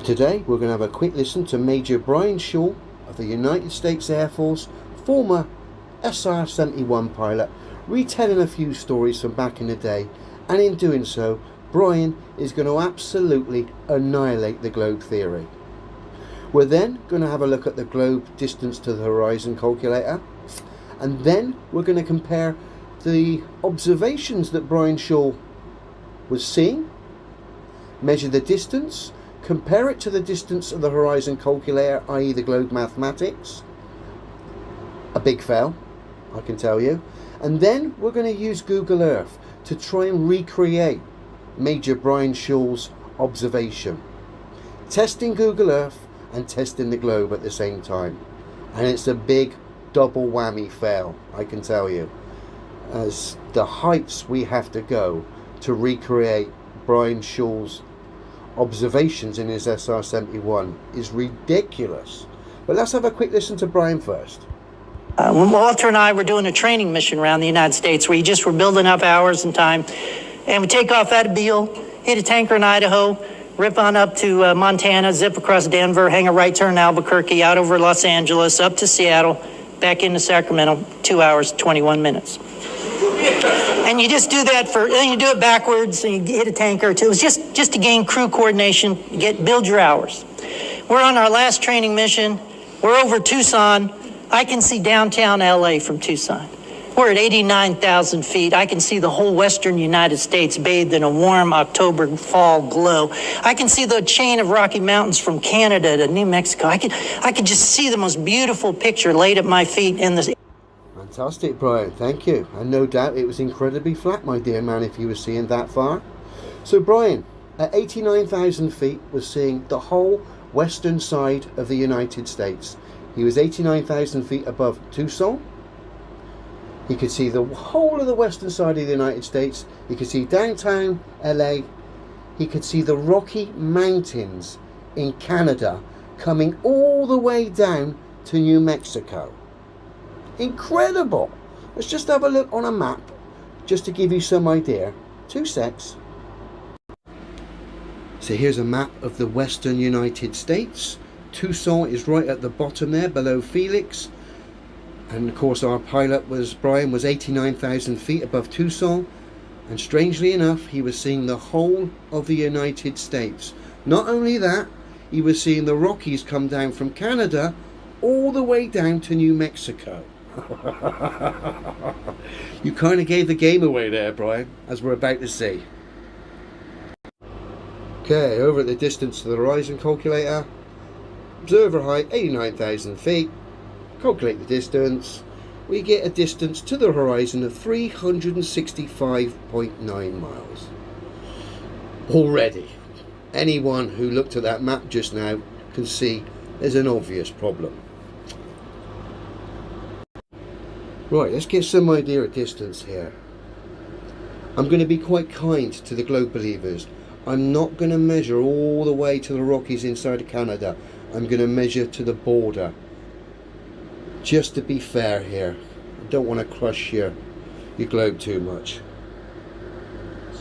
Today we're going to have a quick listen to Major Brian Shaw of the United States Air Force, former SR-71 pilot, retelling a few stories from back in the day, and in doing so Brian is going to absolutely annihilate the globe theory. We're then going to have a look at the globe distance to the horizon calculator, and then we're going to compare the observations that Brian Shaw was seeing, measure the distance, compare it to the distance of the horizon calculator, i.e. the globe mathematics. A big fail, I can tell you. And then we're going to use Google Earth to try and recreate Major Brian Shaw's observation. Testing Google Earth and testing the globe at the same time. And it's a big double whammy fail, I can tell you. As the heights we have to go to recreate Brian Shaw's observations in his SR-71 is ridiculous. But let's have a quick listen to Brian first. Walter and I were doing a training mission around the United States where you just were building up hours and time. And we take off out of Beale, hit a tanker in Idaho, rip on up to Montana, zip across Denver, hang a right turn in Albuquerque, out over Los Angeles, up to Seattle, back into Sacramento, 2 hours, 21 minutes. And you just do that and you do it backwards, and you hit a tanker or two. It was just to gain crew coordination, build your hours. We're on our last training mission. We're over Tucson. I can see downtown LA from Tucson. We're at 89,000 feet. I can see the whole western United States bathed in a warm October fall glow. I can see the chain of Rocky Mountains from Canada to New Mexico. I could just see the most beautiful picture laid at my feet in the... Fantastic, Brian, thank you. And no doubt it was incredibly flat, my dear man, if you were seeing that far. So Brian, at 89,000 feet, was seeing the whole western side of the United States. He was 89,000 feet above Tucson. He could see the whole of the western side of the United States. He could see downtown LA. He could see the Rocky Mountains in Canada coming all the way down to New Mexico. Incredible. Let's just have a look on a map just to give you some idea. 2 secs. So here's a map of the western United States. Tucson is right at the bottom there, below Phoenix. And of course our pilot Brian was 89,000 feet above Tucson. And strangely enough, he was seeing the whole of the United States. Not only that, he was seeing the Rockies come down from Canada all the way down to New Mexico. You kind of gave the game away there, Brian, as we're about to see. Okay, over at the distance to the horizon calculator. Observer height 89,000 feet. Calculate the distance. We get a distance to the horizon of 365.9 miles. Already, anyone who looked at that map just now can see there's an obvious problem. Right, let's get some idea of distance here. I'm going to be quite kind to the globe believers. I'm not going to measure all the way to the Rockies inside of Canada. I'm going to measure to the border. Just to be fair here. I don't want to crush your globe too much.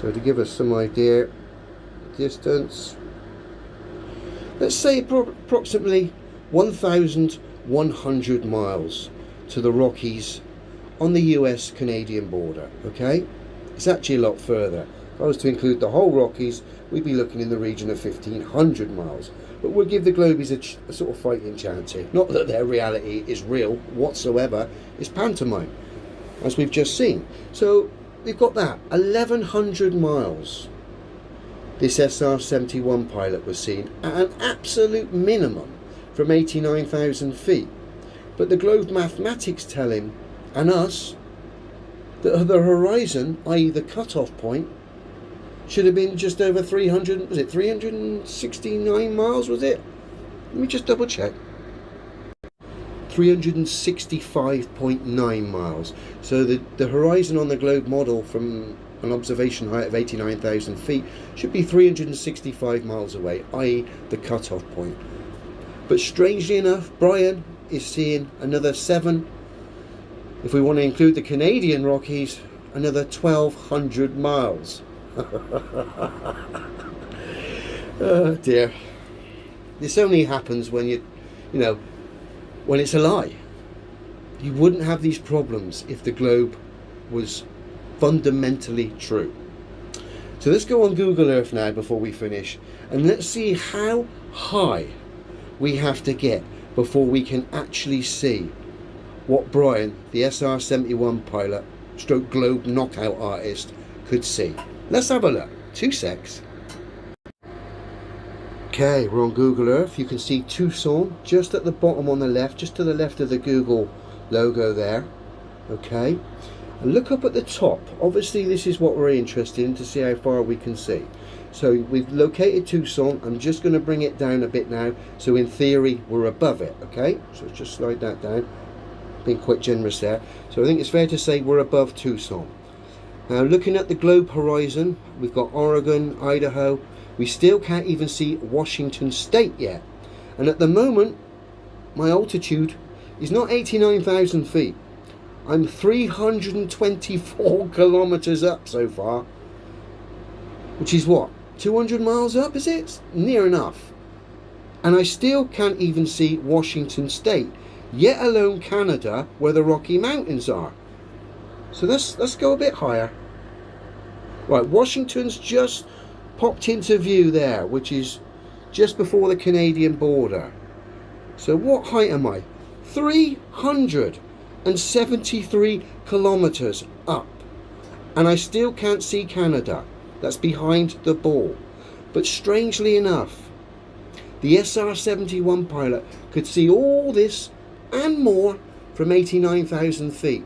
So to give us some idea, distance, let's say approximately 1,100 miles to the Rockies on the US-Canadian border, okay? It's actually a lot further. If I was to include the whole Rockies, we'd be looking in the region of 1,500 miles. But we'll give the Globies a sort of fighting chance here. Not that their reality is real whatsoever, it's pantomime, as we've just seen. So we've got that, 1,100 miles. This SR-71 pilot was seen at an absolute minimum from 89,000 feet. But the globe mathematics tell him, and us, that the horizon, i.e. the cut-off point, should have been just over 300, was it 369 miles, was it? Let me just double check. 365.9 miles. So the horizon on the globe model from an observation height of 89,000 feet should be 365 miles away, i.e. the cut-off point. But strangely enough, Brian is seeing another 7, if we want to include the Canadian Rockies, another 1,200 miles. Oh dear. This only happens when when it's a lie. You wouldn't have these problems if the globe was fundamentally true. So let's go on Google Earth now before we finish, and let's see how high we have to get before we can actually see what Brian, the SR-71 pilot, stroke globe knockout artist, could see. Let's have a look. 2 secs. Okay, we're on Google Earth. You can see Tucson just at the bottom on the left, just to the left of the Google logo there. Okay, and look up at the top. Obviously this is what we're interested in, to see how far we can see. So we've located Tucson. I'm just going to bring it down a bit now, so in theory we're above it. Okay, so just slide that down, being quite generous there. So I think it's fair to say we're above Tucson. Now looking at the globe horizon, we've got Oregon, Idaho. We still can't even see Washington State yet, and at the moment my altitude is not 89,000 feet. I'm 324 kilometers up so far, which is what, 200 miles up, is it? Near enough. And I still can't even see Washington State, yet alone Canada, where the Rocky Mountains are. So let's go a bit higher. Right, Washington's just popped into view there, which is just before the Canadian border. So what height am I? 373 kilometers up, and I still can't see Canada. That's behind the ball. But strangely enough, the SR-71 pilot could see all this and more from 89,000 feet.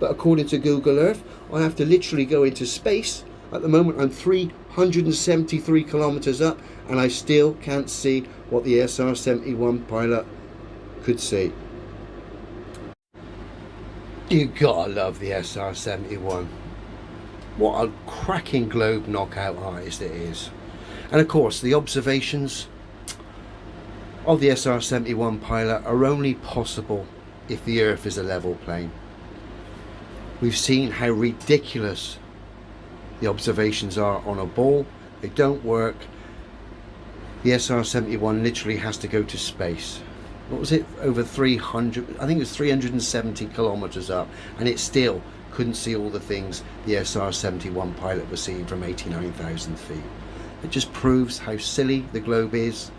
But according to Google Earth, I have to literally go into space. At the moment I'm 373 kilometers up, and I still can't see what the SR-71 pilot could see. You gotta love the SR-71. What a cracking globe knockout artist it is. And of course the observations of the SR-71 pilot are only possible if the Earth is a level plane. We've seen how ridiculous the observations are on a ball. They don't work. The SR-71 literally has to go to space. What was it? Over 300, I think it was 370 kilometers up, and it still couldn't see all the things the SR-71 pilot was seeing from 89,000 feet. It just proves how silly the globe is.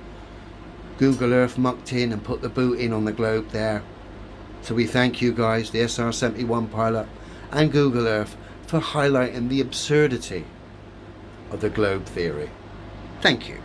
Google Earth mucked in and put the boot in on the globe there. So we thank you guys, the SR-71 pilot and Google Earth, for highlighting the absurdity of the globe theory. Thank you.